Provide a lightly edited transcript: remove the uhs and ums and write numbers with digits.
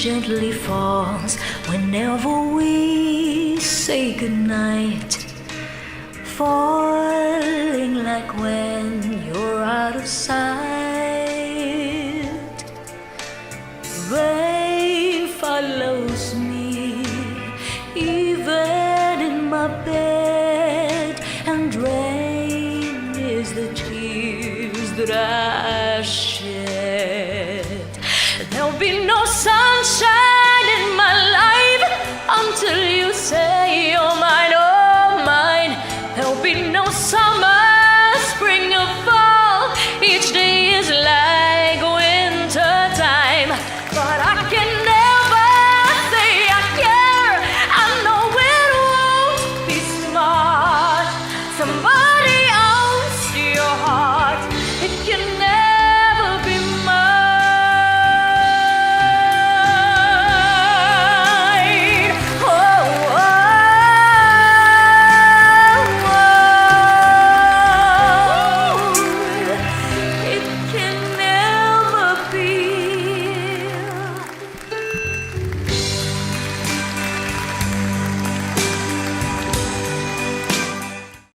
gently falls whenever we say goodnight, falling like when you're out of sight. Rain follows me even in my bed, and rain is the tears that I shed. There'll be no sunshine in my life until you say you're mine, oh mine. There'll be no summer